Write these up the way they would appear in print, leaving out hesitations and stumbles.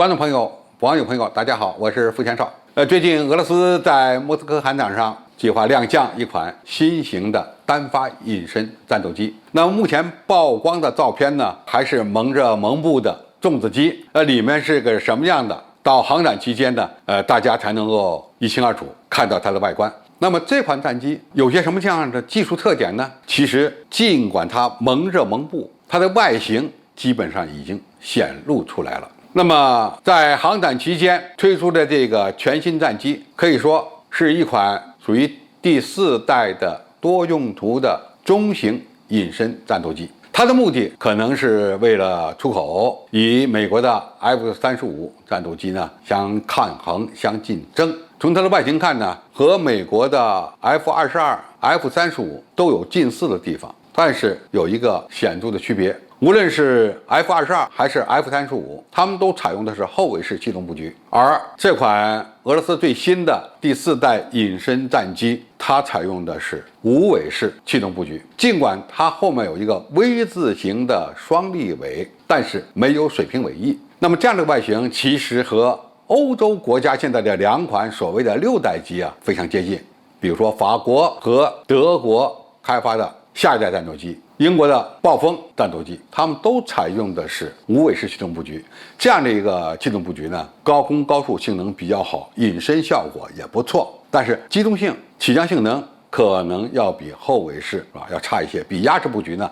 观众朋友、网友朋友，大家好，我是付全少。最近俄罗斯在莫斯科韩场上计划亮相一款新型的单发隐身战斗机。那么目前曝光的照片呢，还是蒙着蒙布的粽子机，里面是个什么样的？到航展期间呢，大家才能够一清二楚看到它的外观。那么这款战机有些什么样的技术特点呢？其实尽管它蒙着蒙布，它的外形基本上已经显露出来了。那么在航展期间推出的这个全新战机，可以说是一款属于第4代的多用途的中型隐身战斗机。它的目的可能是为了出口，与美国的 F-35战斗机呢相抗衡、相竞争。从它的外形看呢，和美国的 F-22、F-35都有近似的地方，但是有一个显著的区别。无论是 F-22还是 F-35，它们都采用的是后尾式气动布局，而这款俄罗斯最新的第4代隐身战机，它采用的是无尾式气动布局。尽管它后面有一个 V 字形的双立尾，但是没有水平尾翼。那么这样的外形其实和欧洲国家现在的2款所谓的6代机非常接近，比如说法国和德国开发的下一代战斗机，英国的暴风战斗机，它们都采用的是无尾式气动布局。这样的一个气动布局呢，高空高速性能比较好，隐身效果也不错，但是机动性、起降性能可能要比后尾式要差一些，比压制布局呢，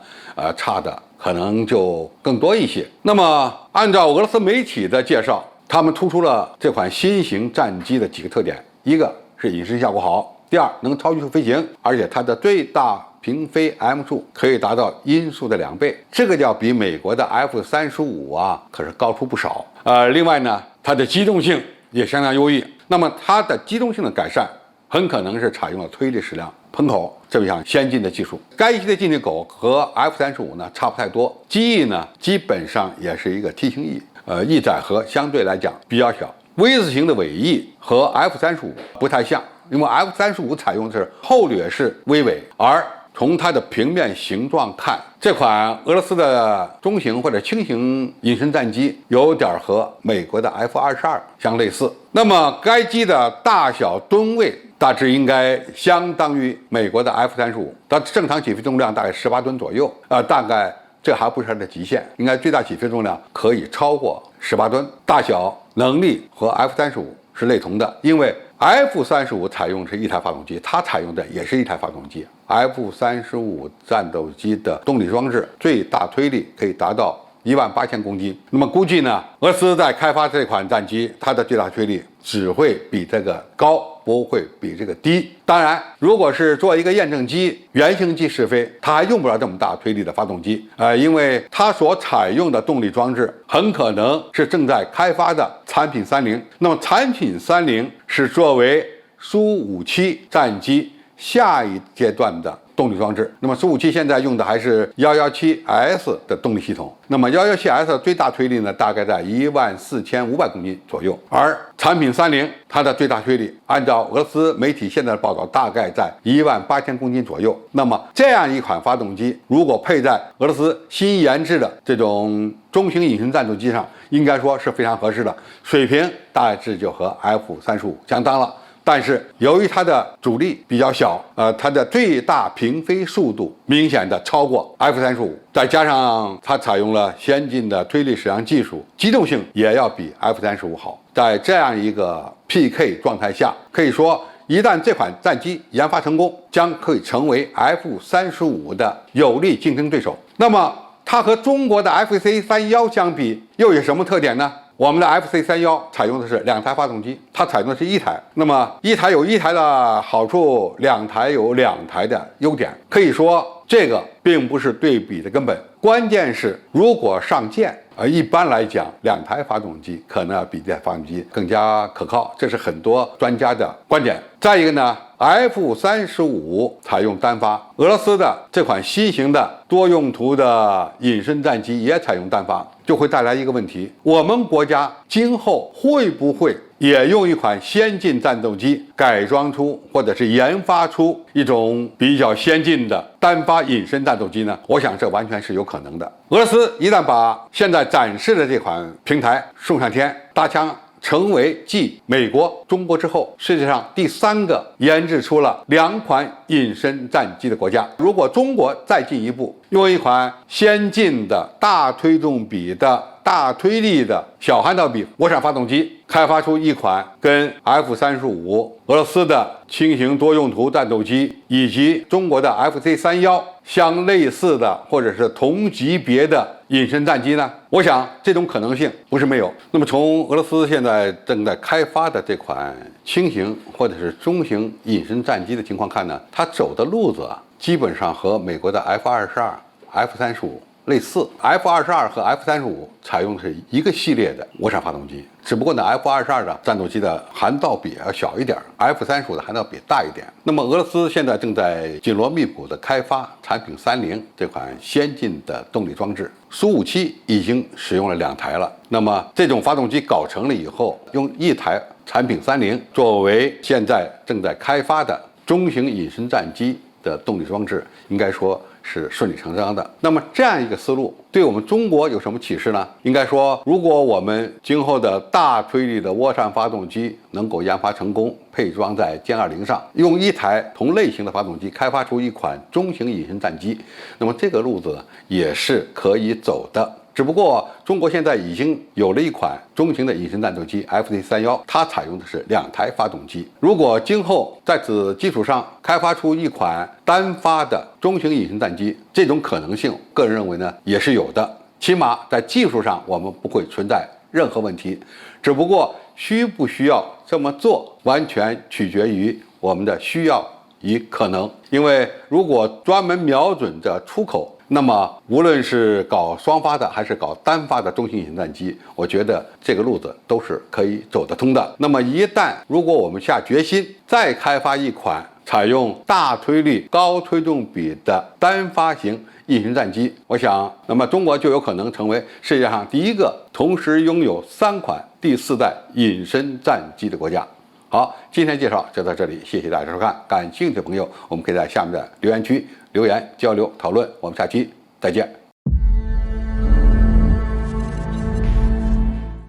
差的可能就更多一些。那么按照俄罗斯媒体的介绍，他们突出了这款新型战机的几个特点：一个是隐身效果好，第二能超音速飞行，而且它的最大平飞 M 数可以达到音速的2倍，这个要比美国的 F-35可是高出不少。另外呢，它的机动性也相当优异。那么它的机动性的改善，很可能是采用了推力矢量喷口这项先进的技术。该机的进气口和 F-35呢差不太多，机翼呢基本上也是一个梯形翼，翼载荷相对来讲比较小。V 字形的尾翼和 F-35不太像，因为 F-35采用的是后掠式微尾，而从它的平面形状看，这款俄罗斯的中型或者轻型隐身战机有点和美国的 F-22相类似。那么该机的大小吨位大致应该相当于美国的 F-35，它正常起飞重量大概18吨左右，大概这还不是它的极限，应该最大起飞重量可以超过18吨。大小能力和 F-35是类同的，因为 F-35采用的是一台发动机，它采用的也是一台发动机。F-35战斗机的动力装置最大推力可以达到18000公斤。那么估计呢，俄罗斯在开发这款战机，它的最大推力只会比这个高，不会比这个低。当然，如果是做一个验证机、原型机试飞，它还用不了这么大推力的发动机，因为它所采用的动力装置很可能是正在开发的产品30。那么产品30是作为苏57战机下一阶段的动力装置。那么苏57现在用的还是117S 的动力系统，那么117S 的最大推力呢，大概在14500公斤左右，而产品30它的最大推力，按照俄罗斯媒体现在的报道，大概在18000公斤左右。那么这样一款发动机，如果配在俄罗斯新研制的这种中型隐身战斗机上，应该说是非常合适的，水平大致就和 F-35相当了。但是由于它的阻力比较小，它的最大平飞速度明显的超过 F-35，再加上它采用了先进的推力矢量技术，机动性也要比 F-35好。在这样一个 PK 状态下，可以说一旦这款战机研发成功，将可以成为 F-35的有力竞争对手。那么它和中国的 FC-31相比又有什么特点呢？我们的 FC-31采用的是2台发动机，它采用的是1台。那么1台有1台的好处，2台有2台的优点。可以说这个并不是对比的根本，关键是如果上舰，一般来讲2台发动机可能要比这台发动机更加可靠，这是很多专家的观点。再一个呢，F-35采用单发，俄罗斯的这款新型的多用途的隐身战机也采用单发，就会带来一个问题：我们国家今后会不会也用一款先进战斗机改装出或者是研发出一种比较先进的单发隐身战斗机呢？我想这完全是有可能的。俄罗斯一旦把现在展示的这款平台送上天，大疆成为继美国、中国之后世界上第3个研制出了2款隐身战机的国家。如果中国再进一步，用一款先进的大推动比的大推力的小涵道比国产发动机，开发出一款跟 F-35、俄罗斯的轻型多用途战斗机以及中国的 FC-31相类似的或者是同级别的隐身战机呢？我想这种可能性不是没有。那么从俄罗斯现在正在开发的这款轻型或者是中型隐身战机的情况看呢，它走的路子基本上和美国的 F-22、F-35类似。F-22和 F-35采用的是一个系列的国产发动机，只不过呢 F-22的战斗机的涵道比要小一点， F-35的涵道比大一点。那么俄罗斯现在正在紧锣密鼓的开发产品30这款先进的动力装置，苏57已经使用了2台了。那么这种发动机搞成了以后，用一台产品30作为现在正在开发的中型隐身战机的动力装置，应该说是顺理成章的。那么这样一个思路对我们中国有什么启示呢？应该说，如果我们今后的大推力的涡扇发动机能够研发成功，配装在歼20上，用一台同类型的发动机开发出一款中型隐身战机，那么这个路子也是可以走的。只不过中国现在已经有了一款中型的隐身战斗机 FC-31，它采用的是2台发动机。如果今后在此基础上开发出一款单发的中型隐身战机，这种可能性个人认为呢也是有的，起码在技术上我们不会存在任何问题。只不过需不需要这么做，完全取决于我们的需要与可能。因为如果专门瞄准着出口，那么无论是搞双发的还是搞单发的中型隐身战机，我觉得这个路子都是可以走得通的。那么一旦如果我们下决心再开发一款采用大推力高推动比的单发型隐身战机，我想那么中国就有可能成为世界上第1个同时拥有3款第4代隐身战机的国家。好，今天介绍就到这里，谢谢大家收看。感兴趣的朋友，我们可以在下面的留言区留言交流讨论。我们下期再见。